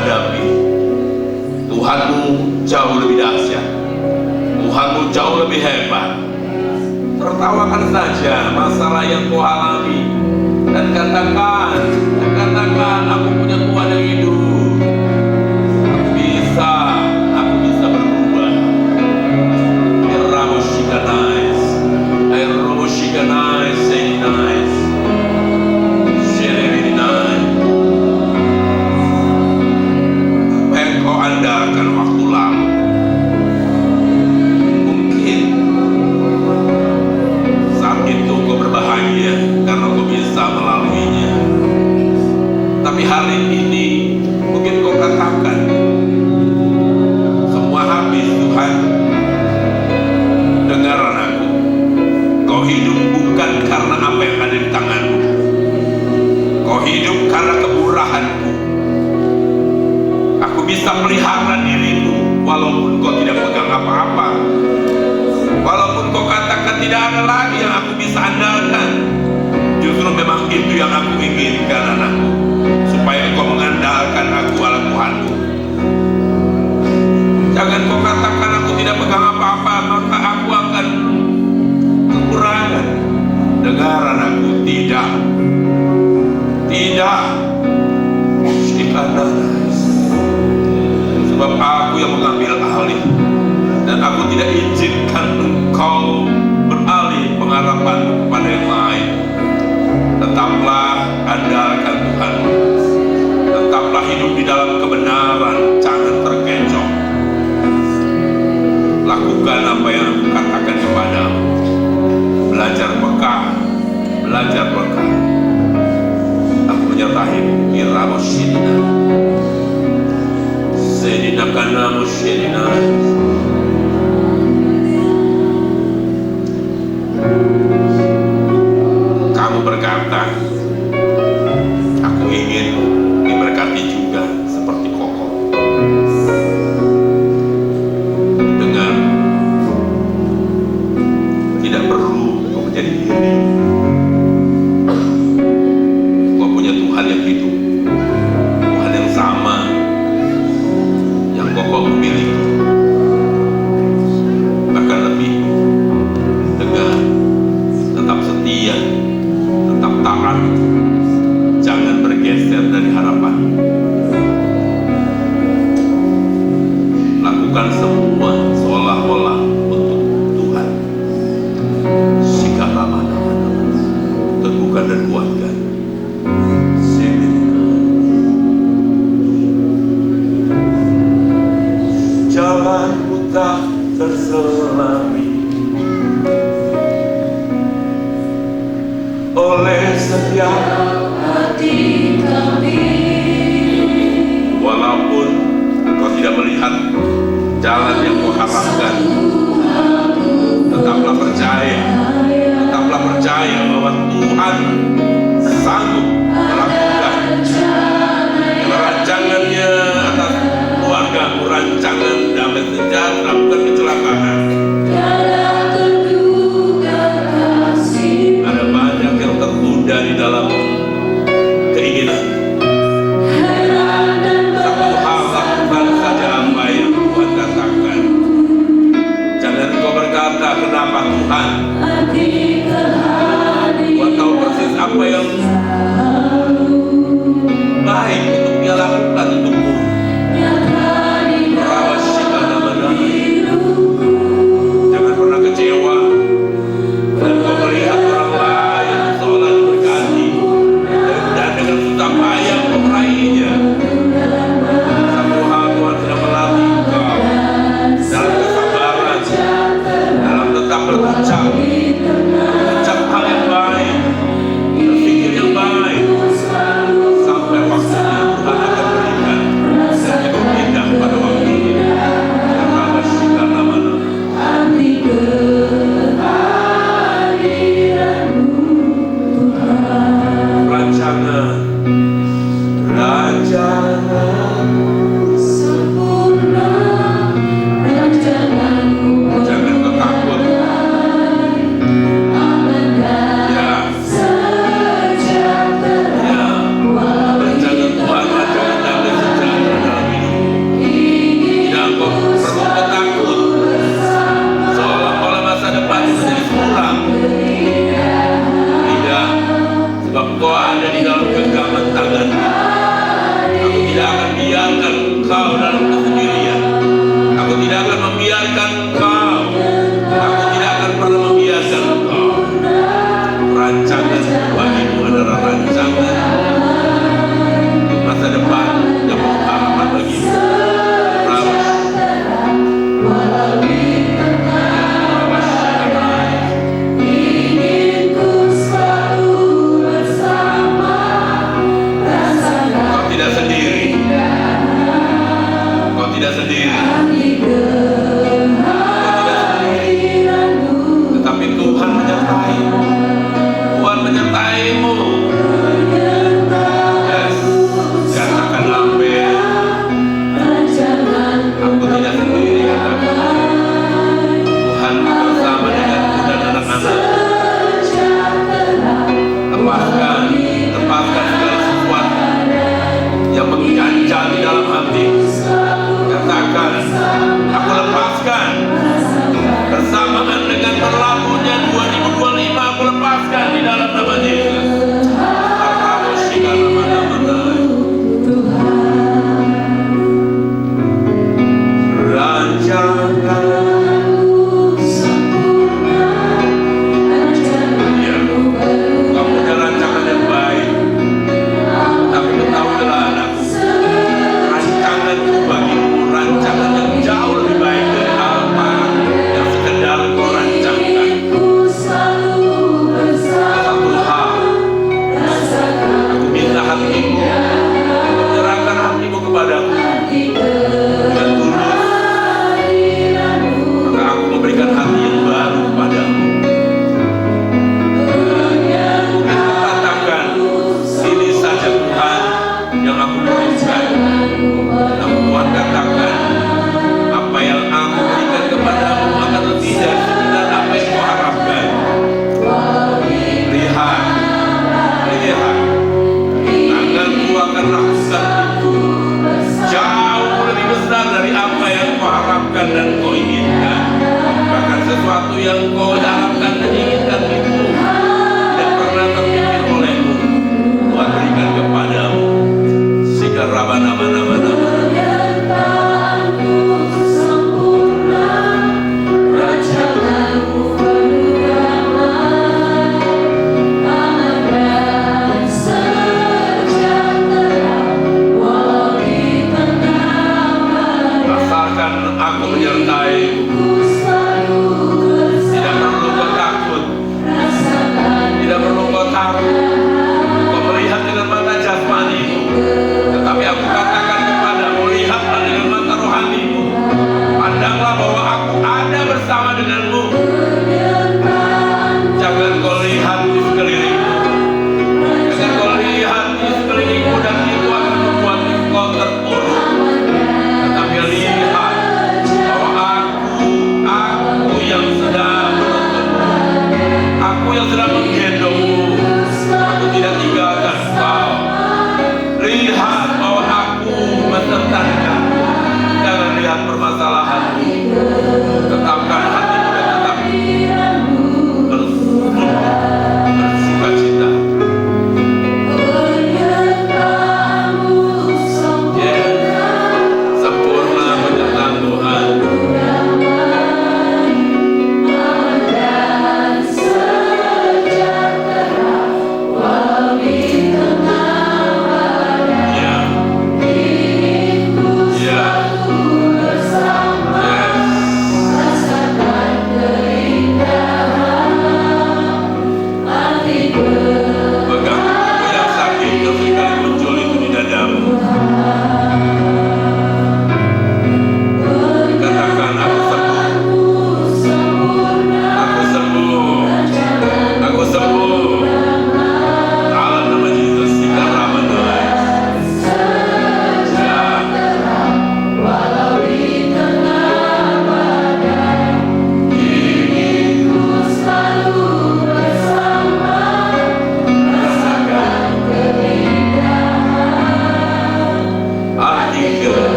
hadapi. Tuhanmu jauh lebih dahsyat, Tuhanmu jauh lebih hebat. Tertawakan saja masalah yang kau alami dan katakan, aku punya Tuhan yang hidup. Aku bisa berubah. Apa yang kau andalkan waktu lalu, mungkin saat itu kau berbahagia karena kau bisa melaluinya. Tapi hari ini mungkin kau katakan, semua habis Tuhan. Dengar anakku, kau hidup bukan karena apa yang ada di tanganmu. Kau hidup karena kemurahanku. Aku bisa pelihara dirimu walaupun kau tidak pegang apa-apa. Walaupun kau katakan tidak ada lagi yang aku bisa andalkan. Justru memang itu yang aku inginkan anakku, supaya kau mengandalkan aku Allah Tuhanmu. Jangan kau katakan aku tidak pegang apa-apa, maka aku akan kekurangan. Dengar anakku, tidak. Sebab aku yang mengambil alih, dan aku tidak izinkan engkau beralih pengharapanmu kepada yang lain. Tetaplah andalkan Tuhan. Tetaplah hidup di dalam kebenaran, jangan terkecoh. Lakukan apa yang aku katakan kepadamu. Belajar peka. Aku menyertahimu. Iramoshidina Sedina kanamoshidina. Kamu berkata, aku ingin diberkati juga seperti Koko. Dengar, tidak perlu kau menjadi diri. Kau punya Tuhan yang hidup, Tuhan yang sama yang Koko miliki, bahkan lebih. Dengar, tetap setia, tetap taat, jangan bergeser dari harapan. Lakukan semua seolah-olah untuk Tuhan. Sikap mana-mana, teguhkan dan kuatkan. Jalanmu tak terselami oleh setiap hati kami. Walaupun kau tidak melihat jalan yang kau harapkan, tetaplah percaya bahwa Tuhan sanggup melakukan rancangannya atas keluargamu, rancangan damai sejahtera, bukan kecelakaan. Ada banyak yang tertunda di dalam keinginan. Satu hal, lakukan saja apa yang Tuhan katakan. Jangan kau berkata, kenapa Tuhan? Tuhan tahu persis apa yang baik untuk Dia lakukan untukmu. Jangan pernah kecewa dan kau melihat orang lain seolah diberkati dan dengan susah payah kau meraihnya. Satu hal, Tuhan sudah melatih kau dalam kesabaran, dalam tetap berucap hal yang baik, berpikir yang baik, sampai waktunya Tuhan akan berikan dan itu indah pada waktunya. Karena masihkan nama-nama rancangan sempurna, jangan kau takut. Rancangan Tuhan, rancangan damai sejahtera akan lakukan itu jauh lebih besar dari apa yang kau harapkan dan kau inginkan. Bahkan sesuatu yang kau harapkan dan inginkan itu tidak pernah terpikir olehmu, Tuhan berikan kepadamu. Sika rabana mana mana.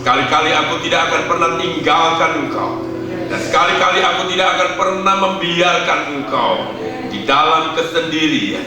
Sekali-kali aku tidak akan pernah tinggalkan engkau, dan sekali-kali aku tidak akan pernah membiarkan engkau di dalam kesendirian.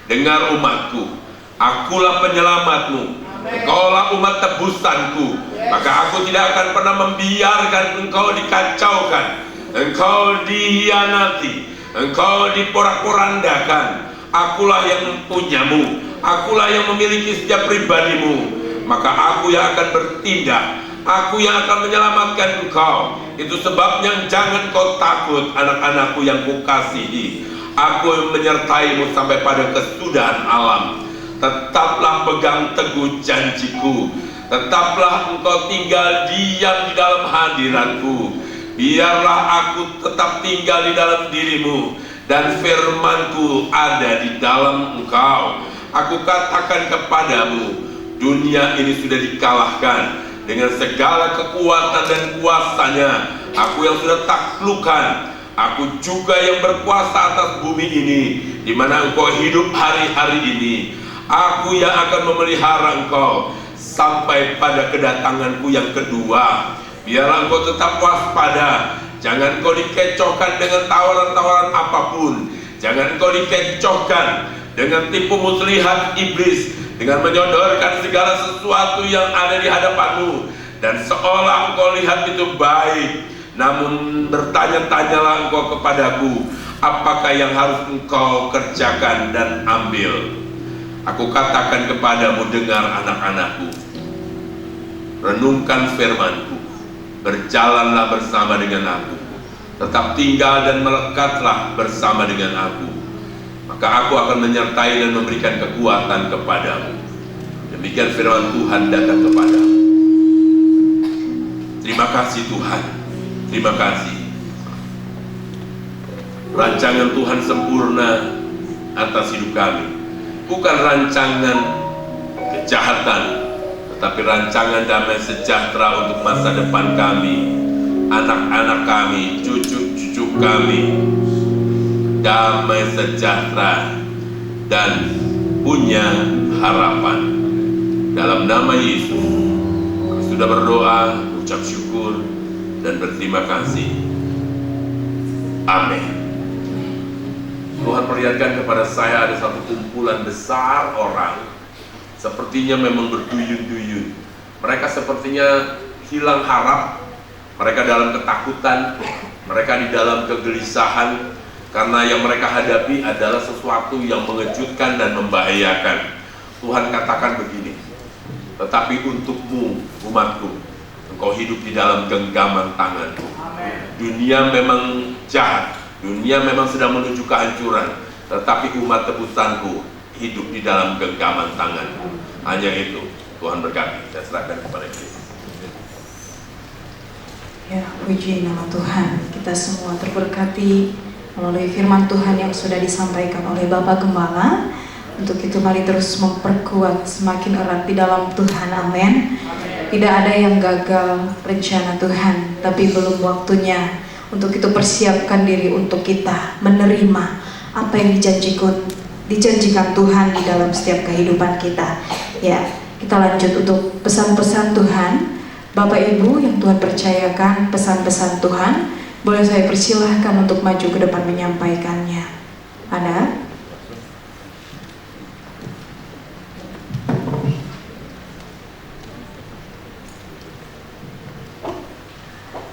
Dengar umatku, akulah penyelamatmu, engkaulah umat tebusanku. Maka aku tidak akan pernah membiarkan engkau dikacaukan, engkau dihianati, engkau diporak-porandakan. Akulah yang punyamu, akulah yang memiliki setiap pribadimu. Maka aku yang akan bertindak, aku yang akan menyelamatkan engkau. Itu sebabnya jangan kau takut, anak-anakku yang kukasihi. Aku menyertaimu sampai pada kesudahan alam. Tetaplah pegang teguh janjiku, tetaplah engkau tinggal diam di dalam hadiratku. Biarlah aku tetap tinggal di dalam dirimu, dan firmanku ada di dalam engkau. Aku katakan kepadamu, dunia ini sudah dikalahkan dengan segala kekuatan dan kuasanya. Aku yang sudah taklukkan, aku juga yang berkuasa atas bumi ini, di mana engkau hidup hari-hari ini. Aku yang akan memelihara engkau sampai pada kedatanganku yang kedua. Biarlah engkau tetap waspada, jangan engkau dikecohkan dengan tawaran-tawaran apapun. Jangan engkau dikecohkan dengan tipu muslihat iblis, dengan menyodorkan segala sesuatu yang ada di hadapanmu, dan seolah engkau lihat itu baik, namun bertanya-tanyalah engkau kepadaku, apakah yang harus engkau kerjakan dan ambil. Aku katakan kepadamu, dengar anak-anakku, renungkan firman-Ku, berjalanlah bersama dengan aku, tetap tinggal dan melekatlah bersama dengan aku, maka aku akan menyertai dan memberikan kekuatan kepadamu. Demikian firman Tuhan datang kepadamu. Terima kasih Tuhan, terima kasih. Rancangan Tuhan sempurna atas hidup kami, bukan rancangan kejahatan, tetapi rancangan damai sejahtera untuk masa depan kami, anak-anak kami, cucu-cucu kami. Damai sejahtera dan punya harapan. Dalam nama Yesus, sudah berdoa, ucap syukur, dan berterima kasih. Amin. Tuhan perlihatkan kepada saya ada satu kumpulan besar orang, sepertinya memang berduyun-duyun. Mereka sepertinya hilang harap, mereka dalam ketakutan, mereka di dalam kegelisahan, karena yang mereka hadapi adalah sesuatu yang mengejutkan dan membahayakan. Tuhan katakan begini, tetapi untukmu, umatku, engkau hidup di dalam genggaman tanganku. Dunia memang jahat, dunia memang sedang menuju kehancuran, tetapi umat tebusanku hidup di dalam genggaman tanganku. Hanya itu, Tuhan berkati. Saya serahkan kepada Kristus. Ya, puji nama Tuhan. Kita semua terberkati melalui firman Tuhan yang sudah disampaikan oleh Bapak Gembala. Untuk itu mari terus memperkuat semakin erat di dalam Tuhan. Amin. Tidak ada yang gagal rencana Tuhan, tapi belum waktunya. Untuk itu persiapkan diri untuk kita menerima apa yang dijanjikan Tuhan di dalam setiap kehidupan kita. Ya, kita lanjut untuk pesan-pesan Tuhan. Bapak Ibu yang Tuhan percayakan pesan-pesan Tuhan, boleh saya persilahkan untuk maju ke depan menyampaikannya. Ada?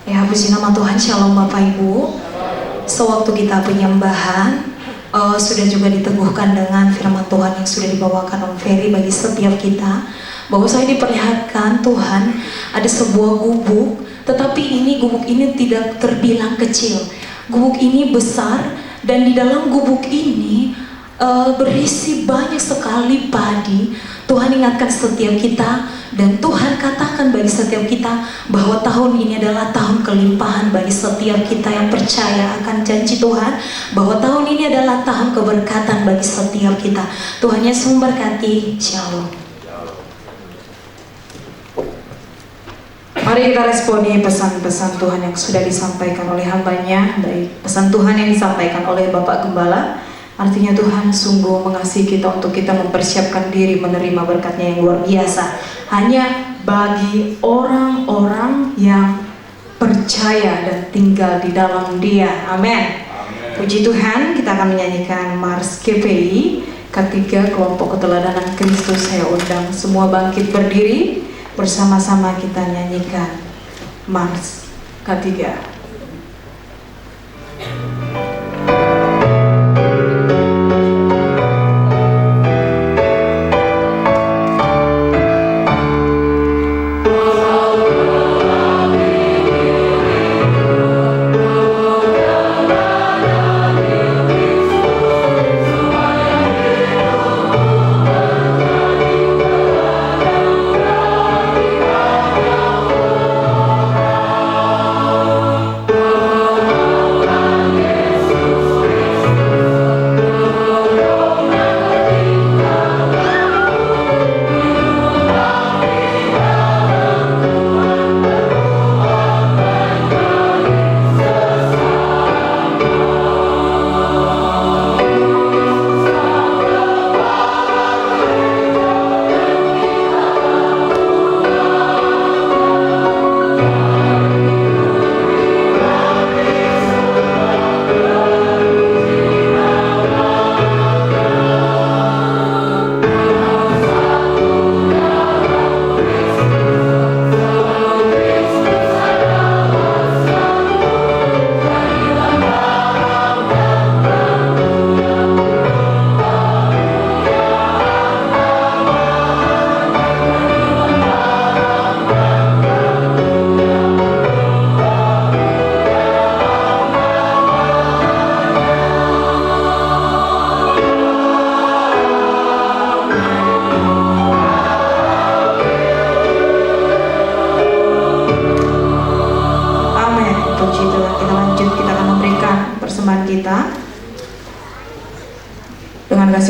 Ya, puji nama Tuhan. Shalom Bapak Ibu. Sewaktu kita penyembahan, sudah juga diteguhkan dengan firman Tuhan yang sudah dibawakan Om Ferry bagi setiap kita, bahwa saya diperlihatkan Tuhan ada sebuah gubuk, tetapi gubuk ini tidak terbilang kecil. Gubuk ini besar, dan di dalam gubuk ini berisi banyak sekali padi. Tuhan ingatkan setiap kita, dan Tuhan katakan bagi setiap kita bahwa tahun ini adalah tahun kelimpahan bagi setiap kita yang percaya akan janji Tuhan, bahwa tahun ini adalah tahun keberkatan bagi setiap kita. Tuhan Yesus memberkati. Shalom. Mari kita responi pesan-pesan Tuhan yang sudah disampaikan oleh hambanya. Baik, pesan Tuhan yang disampaikan oleh Bapak Gembala, artinya Tuhan sungguh mengasihi kita untuk kita mempersiapkan diri menerima berkat-Nya yang luar biasa. Hanya bagi orang-orang yang percaya dan tinggal di dalam Dia. Amin. Puji Tuhan, kita akan menyanyikan Mars GPI ketiga kelompok keteladanan Kristus. Saya undang semua bangkit berdiri, bersama-sama kita nyanyikan Mars ketiga.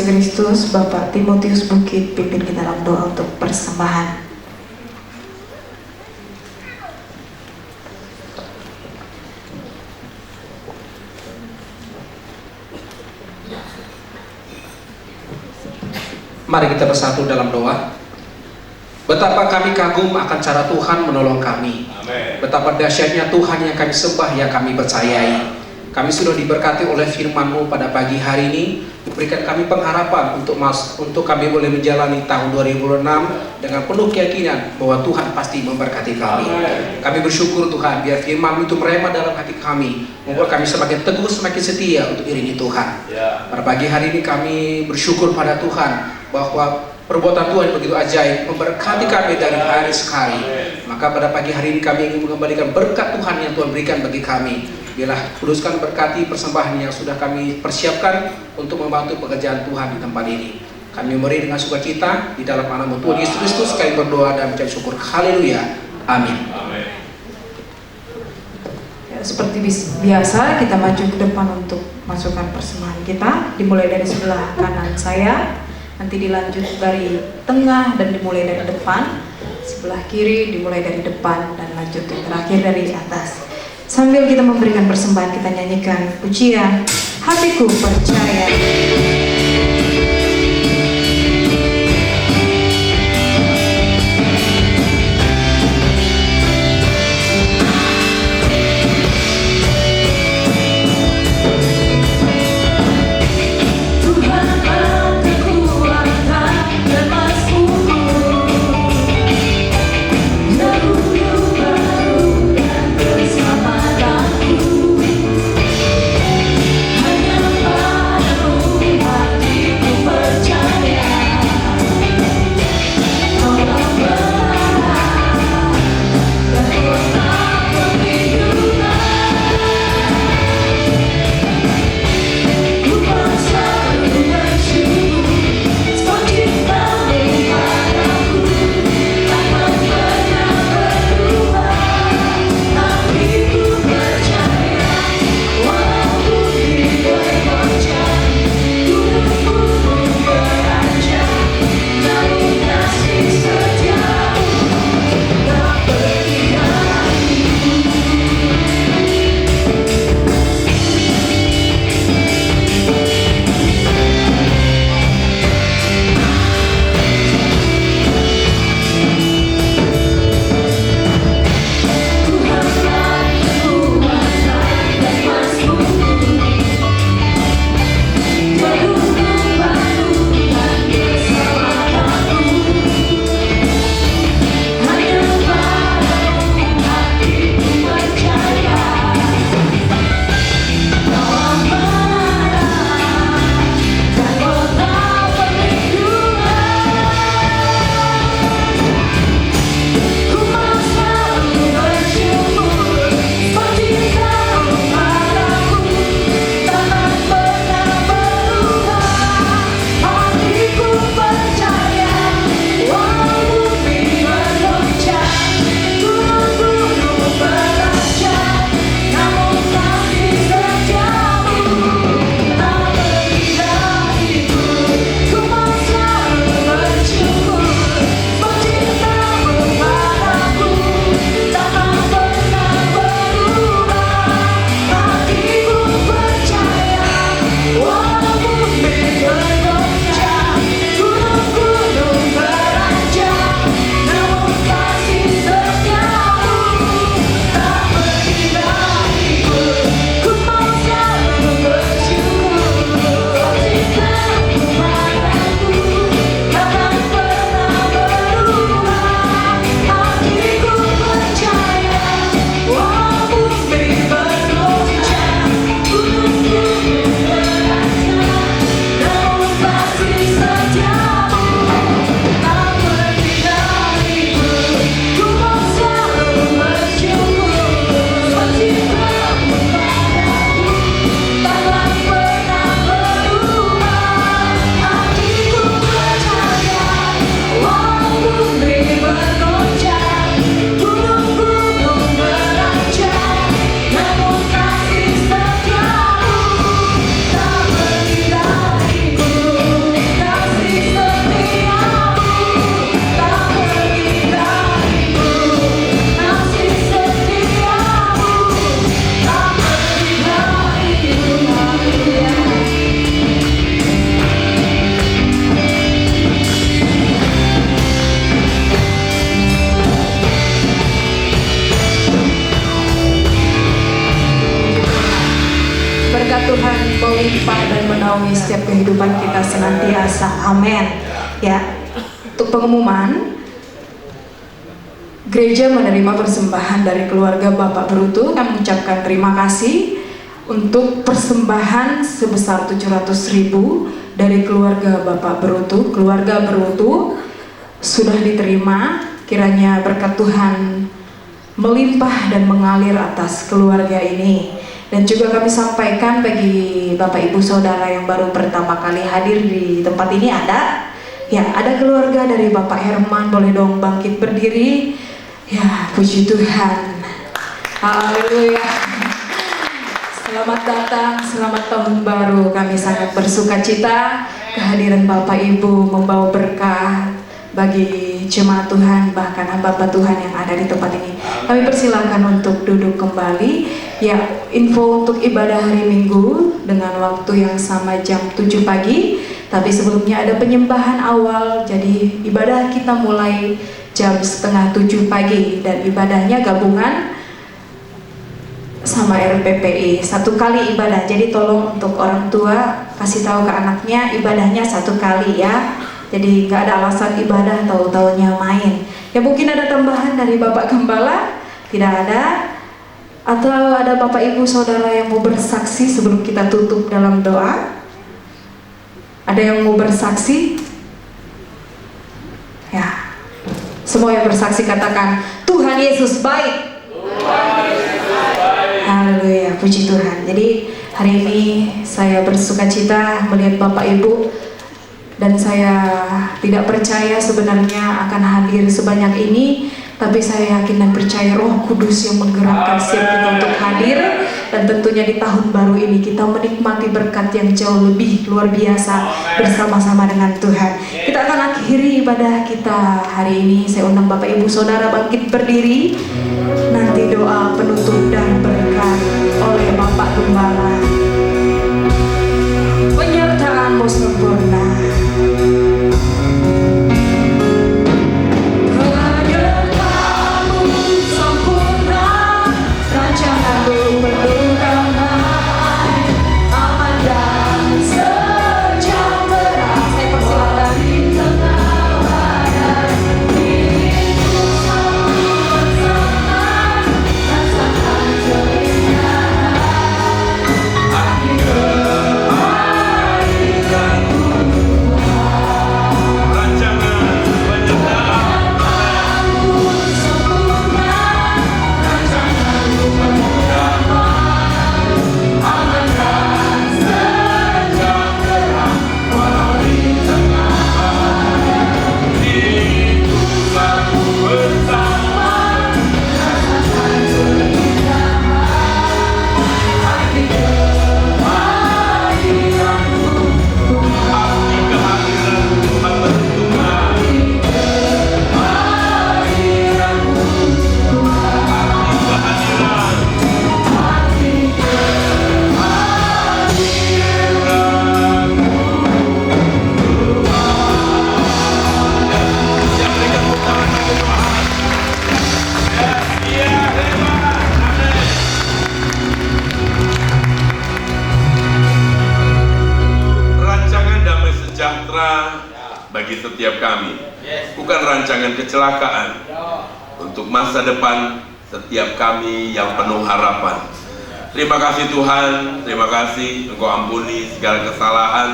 kasih Kristus, Bapak Timotius Bukit pimpin kita dalam doa untuk persembahan. Mari kita bersatu dalam doa. Betapa kami kagum akan cara Tuhan menolong kami. Amin. Betapa dahsyatnya Tuhan yang kami sembah, yang kami percayai. Kami sudah diberkati oleh firman-Mu pada pagi hari ini. Berikan kami pengharapan untuk kami boleh menjalani tahun 2006 dengan penuh keyakinan bahwa Tuhan pasti memberkati kami. Kami bersyukur Tuhan, biar firman-Mu itu merema dalam hati kami, membuat kami semakin teguh, semakin setia untuk iringi Tuhan. Pada pagi hari ini kami bersyukur pada Tuhan bahwa perbuatan Tuhan begitu ajaib, memberkati kami dari hari ke hari. Maka pada pagi hari ini kami ingin mengembalikan berkat Tuhan yang Tuhan berikan bagi kami. Biarlah kuduskan berkati persembahan yang sudah kami persiapkan untuk membantu pekerjaan Tuhan di tempat ini. Kami memberi dengan sukacita di dalam nama Tuhan Yesus Kristus. Kami berdoa dan mengucap syukur. Haleluya. Amin. Ya, seperti biasa kita maju ke depan untuk masukkan persembahan kita. Dimulai dari sebelah kanan saya, nanti dilanjut dari tengah dan dimulai dari depan. Sebelah kiri dimulai dari depan dan lanjut yang terakhir dari atas. Sambil kita memberikan persembahan, kita nyanyikan pujian Hatiku Percaya. Hanya padamu setiap kehidupan kita senantiasa. Amin. Ya, untuk pengumuman, gereja menerima persembahan dari keluarga Bapak Berutu. Kami mengucapkan terima kasih untuk persembahan sebesar 700.000 dari keluarga Bapak Berutu. Keluarga Berutu sudah diterima. Kiranya berkat Tuhan melimpah dan mengalir atas keluarga ini. Dan juga kami sampaikan bagi Bapak Ibu Saudara yang baru pertama kali hadir di tempat ini, ada keluarga dari Bapak Herman. Boleh dong bangkit berdiri. Ya, puji Tuhan. Haleluya. Selamat datang, selamat tahun baru. Kami sangat bersuka cita kehadiran Bapak Ibu membawa berkah bagi jemaat Tuhan, bahkan hamba Tuhan yang ada di tempat ini. Kami persilakan untuk duduk kembali. Ya, info untuk ibadah hari Minggu dengan waktu yang sama jam 7 pagi. Tapi sebelumnya ada penyembahan awal, jadi ibadah kita mulai jam setengah 7 pagi dan ibadahnya gabungan sama RPPI, 1 kali ibadah. Jadi tolong untuk orang tua kasih tahu ke anaknya ibadahnya 1 kali ya. Jadi nggak ada alasan ibadah tahu-taunya main. Ya mungkin ada tambahan dari Bapak Gembala? Tidak ada? Atau ada Bapak Ibu Saudara yang mau bersaksi sebelum kita tutup dalam doa? Ada yang mau bersaksi? Ya, semua yang bersaksi katakan Tuhan Yesus baik. Haleluya, puji Tuhan. Jadi hari ini saya bersuka cita melihat Bapak Ibu, dan saya tidak percaya sebenarnya akan hadir sebanyak ini, tapi saya yakin dan percaya Roh Kudus yang menggerakkan setiap kita untuk hadir. Dan tentunya di tahun baru ini kita menikmati berkat yang jauh lebih luar biasa bersama-sama dengan Tuhan. Kita akan akhiri ibadah kita hari ini. Saya undang Bapak Ibu Saudara bangkit berdiri. Nanti doa penutup dan berkat oleh Bapak Gembala. Penyertaanmu sempurna. Bagi setiap kami, bukan rancangan kecelakaan untuk masa depan setiap kami yang penuh harapan. Terima kasih Tuhan, terima kasih Engkau ampuni segala kesalahan,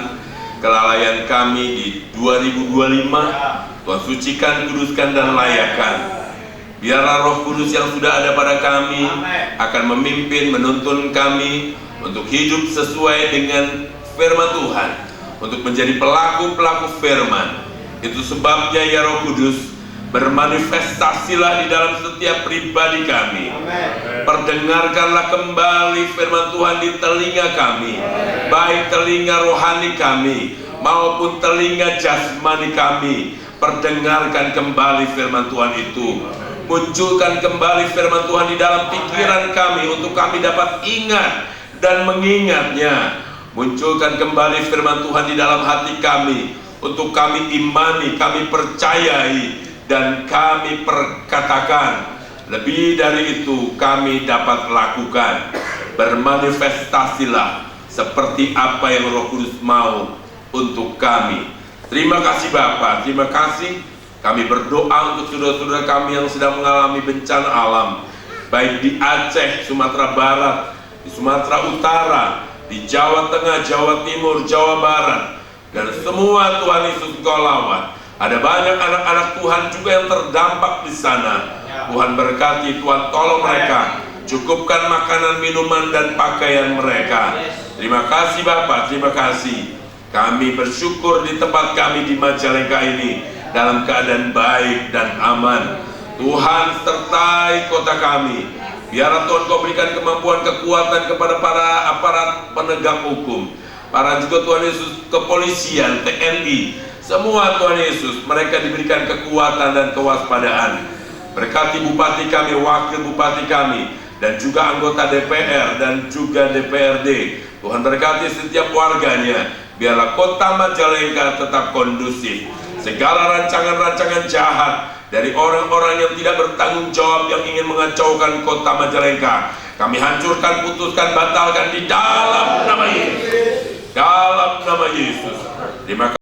kelalaian kami di 2025. Tuhan sucikan, kuduskan dan layakkan. Biarlah Roh Kudus yang sudah ada pada kami akan memimpin, menuntun kami untuk hidup sesuai dengan firman Tuhan, untuk menjadi pelaku-pelaku firman. Itu sebabnya ya Roh Kudus, bermanifestasilah di dalam setiap pribadi kami. Perdengarkanlah kembali firman Tuhan di telinga kami, baik telinga rohani kami maupun telinga jasmani kami. Perdengarkan kembali firman Tuhan itu. Munculkan kembali firman Tuhan di dalam pikiran kami untuk kami dapat ingat dan mengingatnya. Munculkan kembali firman Tuhan di dalam hati kami untuk kami imani, kami percayai, dan kami perkatakan. Lebih dari itu kami dapat lakukan. Bermanifestasilah seperti apa yang Roh Kudus mau untuk kami. Terima kasih Bapa, terima kasih. Kami berdoa untuk saudara-saudara kami yang sedang mengalami bencana alam, baik di Aceh, Sumatera Barat, di Sumatera Utara, di Jawa Tengah, Jawa Timur, Jawa Barat, dan semua Tuhan Yesus Engkau lawat. Ada banyak anak-anak Tuhan juga yang terdampak di sana. Tuhan berkati, Tuhan tolong mereka, cukupkan makanan, minuman, dan pakaian mereka. Terima kasih Bapak, terima kasih. Kami bersyukur di tempat kami di Majalengka ini dalam keadaan baik dan aman. Tuhan sertai kota kami. Biarlah Tuhan Kau berikan kemampuan, kekuatan kepada para aparat penegak hukum, para juga Tuhan Yesus kepolisian, TNI, semua Tuhan Yesus, mereka diberikan kekuatan dan kewaspadaan. Berkati bupati kami, wakil bupati kami, dan juga anggota DPR dan juga DPRD. Tuhan berkati setiap warganya. Biarlah kota Majalengka tetap kondusif. Segala rancangan-rancangan jahat dari orang-orang yang tidak bertanggung jawab yang ingin mengacaukan kota Majalengka, kami hancurkan, putuskan, batalkan di dalam nama Yesus. Dalam nama Yesus. Terima